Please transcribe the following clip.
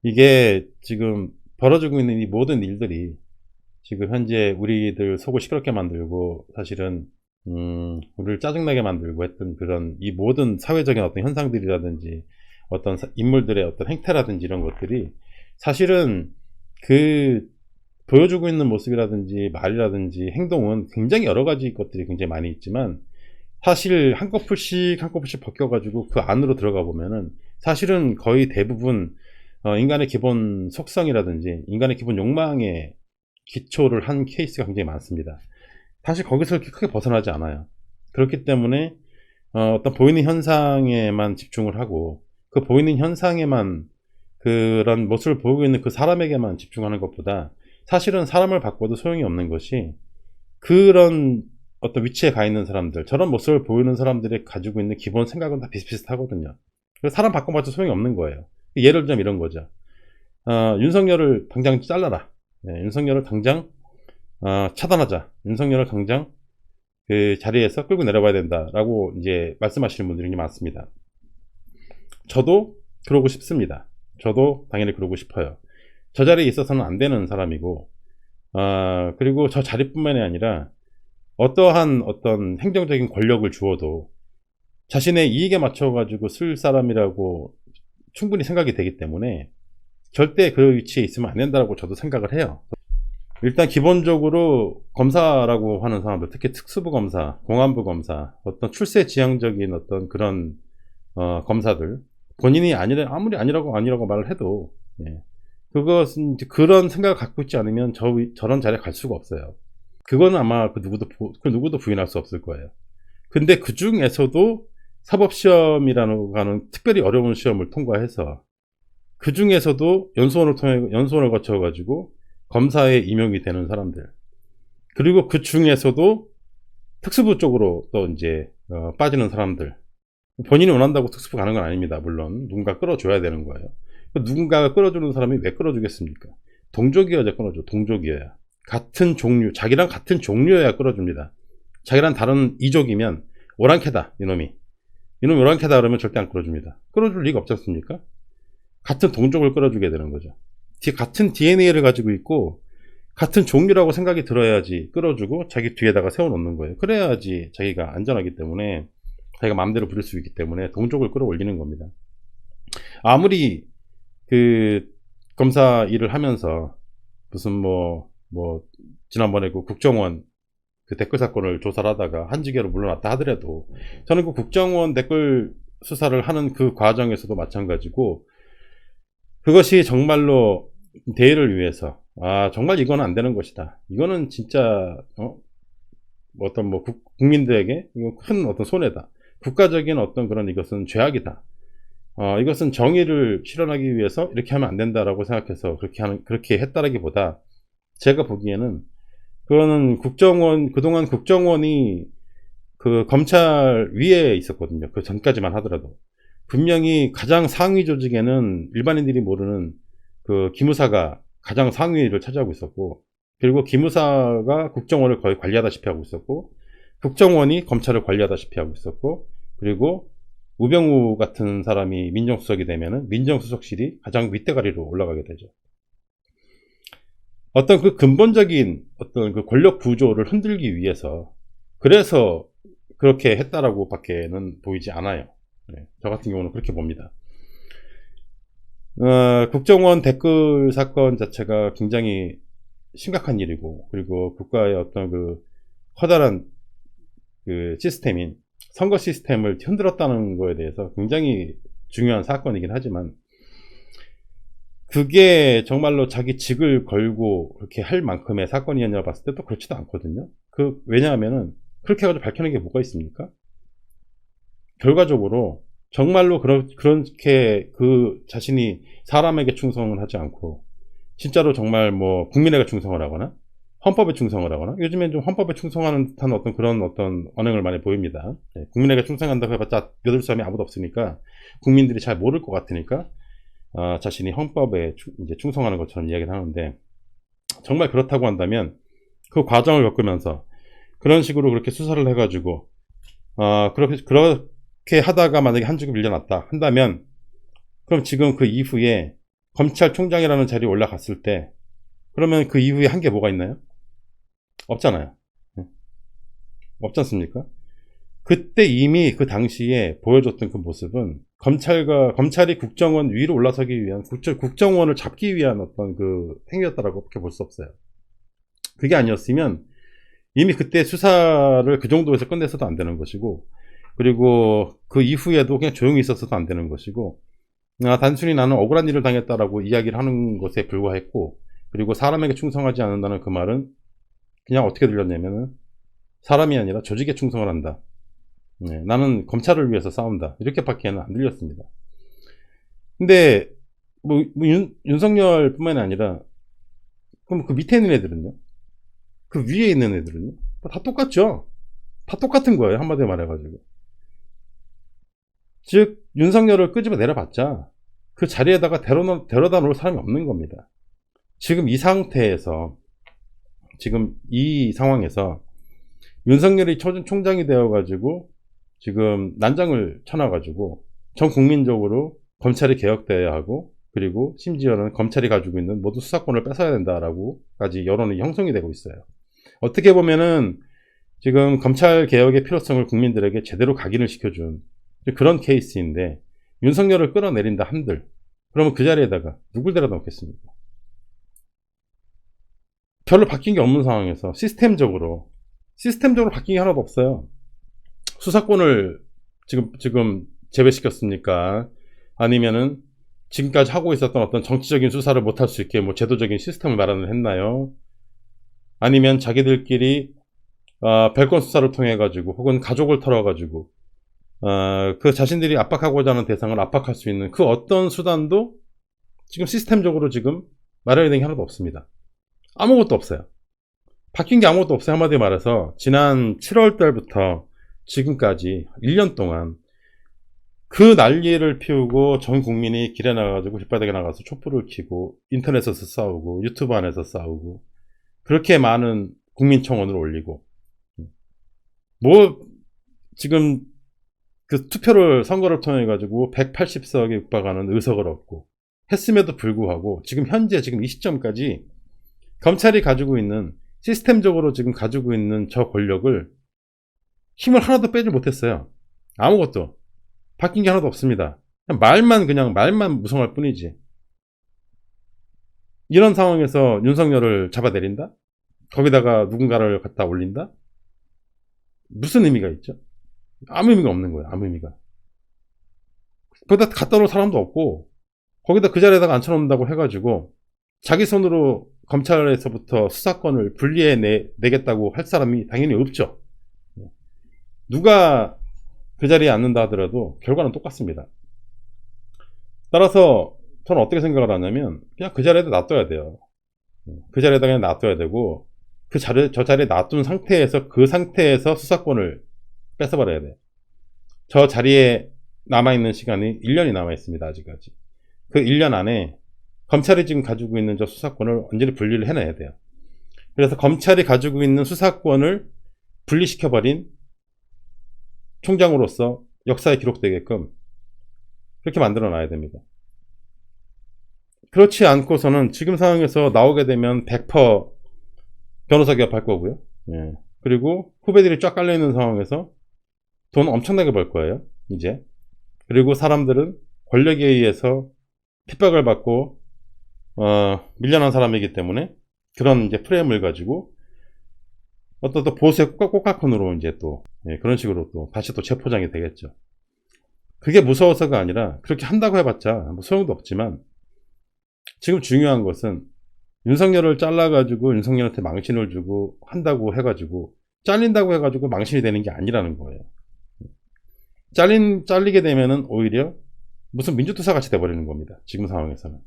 이게 지금 벌어지고 있는 이 모든 일들이 지금 현재 우리들 속을 시끄럽게 만들고 사실은 우리를 짜증나게 만들고 했던 그런 이 모든 사회적인 어떤 현상들이라든지 어떤 인물들의 어떤 행태라든지 이런 것들이 사실은 그 보여주고 있는 모습이라든지 말이라든지 행동은 굉장히 여러 가지 것들이 굉장히 많이 있지만 사실 한꺼풀씩 한꺼풀씩 벗겨가지고 그 안으로 들어가 보면은 사실은 거의 대부분 인간의 기본 속성이라든지 인간의 기본 욕망에 기초를 한 케이스가 굉장히 많습니다. 사실 거기서 그렇게 크게 벗어나지 않아요. 그렇기 때문에 어떤 보이는 현상에만 집중을 하고 그 보이는 현상에만 그런 모습을 보이고 있는 그 사람에게만 집중하는 것보다 사실은 사람을 바꿔도 소용이 없는 것이 그런 어떤 위치에 가 있는 사람들, 저런 모습을 보이는 사람들이 가지고 있는 기본 생각은 다 비슷비슷하거든요. 그래서 사람 바꿔봐도 소용이 없는 거예요. 예를 들자면 이런 거죠. 윤석열을 당장 잘라라. 네, 윤석열을 당장 차단하자. 윤석열을 당장 그 자리에서 끌고 내려가야 된다라고 이제 말씀하시는 분들이 많습니다. 저도 그러고 싶습니다. 저도 당연히 그러고 싶어요. 저 자리에 있어서는 안 되는 사람이고, 그리고 저 자리뿐만이 아니라 어떠한 어떤 행정적인 권력을 주어도 자신의 이익에 맞춰가지고 쓸 사람이라고 충분히 생각이 되기 때문에 절대 그 위치에 있으면 안 된다고 저도 생각을 해요. 일단 기본적으로 검사라고 하는 사람들, 특히 특수부 검사, 공안부 검사, 어떤 출세 지향적인 어떤 그런 검사들, 본인이 아무리 아니라고 말을 해도 그것은 그런 생각을 갖고 있지 않으면 저런 자리에 갈 수가 없어요. 그거는 아마 그 누구도 부인할 수 없을 거예요. 근데 그 중에서도 사법시험이라는 하는 특별히 어려운 시험을 통과해서 그 중에서도 연수원을 거쳐가지고 검사에 임용이 되는 사람들, 그리고 그 중에서도 특수부 쪽으로 또 이제 빠지는 사람들, 본인이 원한다고 특수부 가는 건 아닙니다. 물론 누군가 끌어줘야 되는 거예요. 누군가가 끌어주는 사람이 왜 끌어주겠습니까? 동족이어야 끌어줘. 동족이어야, 같은 종류, 자기랑 같은 종류여야 끌어줍니다. 자기랑 다른 이족이면 오랑캐다, 이놈이 오랑캐다 그러면 절대 안 끌어줍니다. 끌어줄 리가 없지 않습니까? 같은 동족을 끌어주게 되는 거죠. 같은 DNA를 가지고 있고 같은 종류라고 생각이 들어야지 끌어주고 자기 뒤에다가 세워놓는 거예요. 그래야지 자기가 안전하기 때문에, 자기가 마음대로 부릴 수 있기 때문에 동족을 끌어올리는 겁니다. 아무리 그 검사 일을 하면서 무슨 지난번에 그 국정원 그 댓글 사건을 조사를 하다가 한직계로 물러났다 하더라도 저는 그 국정원 댓글 수사를 하는 그 과정에서도 마찬가지고, 그것이 정말로 대의를 위해서 정말 이거는 안 되는 것이다, 이거는 진짜 어떤 국민들에게 큰 어떤 손해다, 국가적인 어떤 그런 이것은 죄악이다, 이것은 정의를 실현하기 위해서 이렇게 하면 안 된다라고 생각해서 그렇게 했다라기보다, 제가 보기에는 그거는 그동안 국정원이 그 검찰 위에 있었거든요. 그 전까지만 하더라도. 분명히 가장 상위 조직에는 일반인들이 모르는 그 기무사가 가장 상위를 차지하고 있었고, 그리고 기무사가 국정원을 거의 관리하다시피 하고 있었고, 국정원이 검찰을 관리하다시피 하고 있었고, 그리고 우병우 같은 사람이 민정수석이 되면은 민정수석실이 가장 윗대가리로 올라가게 되죠. 어떤 그 근본적인 어떤 그 권력 구조를 흔들기 위해서, 그래서 그렇게 했다라고 밖에는 보이지 않아요. 저 같은 경우는 그렇게 봅니다. 국정원 댓글 사건 자체가 굉장히 심각한 일이고, 그리고 국가의 어떤 그 커다란 그 시스템인 선거 시스템을 흔들었다는 거에 대해서 굉장히 중요한 사건이긴 하지만, 그게 정말로 자기 직을 걸고 그렇게 할 만큼의 사건이었냐 봤을 때 또 그렇지도 않거든요. 왜냐하면은 그렇게 해가지고 밝혀낸 게 뭐가 있습니까? 결과적으로 정말로 그렇게 그 자신이 사람에게 충성을 하지 않고 진짜로 정말 국민에게 충성을 하거나 헌법에 충성을 하거나, 요즘엔 좀 헌법에 충성하는 듯한 그런 언행을 많이 보입니다. 국민에게 충성한다고 해봤자 믿을 사람이 아무도 없으니까, 국민들이 잘 모를 것 같으니까 자신이 헌법에 이제 충성하는 것처럼 이야기를 하는데, 정말 그렇다고 한다면 그 과정을 겪으면서 그런 식으로 그렇게 수사를 해가지고 그렇게 하다가 만약에 한 주급 밀려났다 한다면, 그럼 지금 그 이후에 검찰총장이라는 자리에 올라갔을 때 그러면 그 이후에 한 게 뭐가 있나요? 없잖아요. 없지 않습니까? 그때 이미 그 당시에 보여줬던 그 모습은 검찰이 국정원 위로 올라서기 위한 국정원을 잡기 위한 어떤 그 행위였다라고밖에 볼 수 없어요. 그게 아니었으면 이미 그때 수사를 그 정도에서 끝내서도 안 되는 것이고, 그리고 그 이후에도 그냥 조용히 있었어도 안 되는 것이고, 단순히 나는 억울한 일을 당했다라고 이야기를 하는 것에 불과했고, 그리고 사람에게 충성하지 않는다는 그 말은 그냥 어떻게 들렸냐면은 사람이 아니라 조직에 충성을 한다. 나는 검찰을 위해서 싸운다. 이렇게밖에는 안 들렸습니다. 근데 윤석열 뿐만이 아니라 그럼 그 밑에 있는 애들은요? 그 위에 있는 애들은요? 다 똑같죠? 다 똑같은 거예요. 한마디로 말해가지고. 즉 윤석열을 끄집어 내려봤자 그 자리에다가 데려다 놓을 사람이 없는 겁니다. 지금 이 상태에서, 지금 이 상황에서 윤석열이 총장이 되어가지고 지금 난장을 쳐놔가지고 전 국민적으로 검찰이 개혁돼야 하고, 그리고 심지어는 검찰이 가지고 있는 모든 수사권을 뺏어야 된다라고까지 여론이 형성이 되고 있어요. 어떻게 보면은 지금 검찰 개혁의 필요성을 국민들에게 제대로 각인을 시켜준 그런 케이스인데, 윤석열을 끌어내린다 한들 그러면 그 자리에다가 누굴 데려다 놓겠습니까? 별로 바뀐 게 없는 상황에서 시스템적으로 바뀐 게 하나도 없어요. 수사권을 지금 제외시켰습니까? 아니면은 지금까지 하고 있었던 어떤 정치적인 수사를 못할 수 있게 뭐 제도적인 시스템을 마련을 했나요? 아니면 자기들끼리 별건 수사를 통해 가지고 혹은 가족을 털어 가지고 그 자신들이 압박하고자 하는 대상을 압박할 수 있는 그 어떤 수단도 지금 시스템적으로 지금 마련이 된 게 하나도 없습니다. 아무것도 없어요. 바뀐 게 아무것도 없어요. 한마디로 말해서 지난 7월 달부터 지금까지 1년 동안 그 난리를 피우고 전 국민이 길에 나가가지고 길바닥에 나가서 촛불을 켜고 인터넷에서 싸우고 유튜브 안에서 싸우고 그렇게 많은 국민청원을 올리고 뭐 지금 그 선거를 통해 가지고 180석에 육박하는 의석을 얻고 했음에도 불구하고 지금 현재 이 시점까지 검찰이 가지고 있는, 시스템적으로 지금 가지고 있는 저 권력을 힘을 하나도 빼지 못했어요. 아무것도 바뀐 게 하나도 없습니다. 그냥 말만 무성할 뿐이지. 이런 상황에서 윤석열을 잡아내린다? 거기다가 누군가를 갖다 올린다? 무슨 의미가 있죠? 아무 의미가 없는 거예요. 아무 의미가. 거기다 갖다 놓을 사람도 없고 거기다 그 자리에다가 앉혀놓는다고 해가지고 자기 손으로 검찰에서부터 수사권을 분리해 내겠다고 할 사람이 당연히 없죠. 누가 그 자리에 앉는다 하더라도 결과는 똑같습니다. 따라서 저는 어떻게 생각을 하냐면 그냥 그 자리에다 놔둬야 돼요. 그 자리에다 그냥 놔둬야 되고 저 자리에 놔둔 상태에서 그 상태에서 수사권을 뺏어버려야 돼요. 저 자리에 남아있는 시간이 1년이 남아있습니다. 아직까지. 그 1년 안에 검찰이 지금 가지고 있는 저 수사권을 완전히 분리를 해놔야 돼요. 그래서 검찰이 가지고 있는 수사권을 분리시켜버린 총장으로서 역사에 기록되게끔 그렇게 만들어 놔야 됩니다. 그렇지 않고서는 지금 상황에서 나오게 되면 100% 변호사 개업할 거고요. 예. 그리고 후배들이 쫙 깔려있는 상황에서 돈 엄청나게 벌 거예요. 이제. 그리고 사람들은 권력에 의해서 핍박을 받고 밀려난 사람이기 때문에 그런 이제 프레임을 가지고 어떤 또 보수의 꽃가콘으로 이제 또 그런 식으로 또 다시 또 재포장이 되겠죠. 그게 무서워서가 아니라 그렇게 한다고 해봤자 뭐 소용도 없지만 지금 중요한 것은 윤석열을 잘라가지고 윤석열한테 망신을 주고 한다고 해가지고 잘린다고 해가지고 망신이 되는 게 아니라는 거예요. 잘리게 되면은 오히려 무슨 민주투사 같이 돼버리는 겁니다. 지금 상황에서는.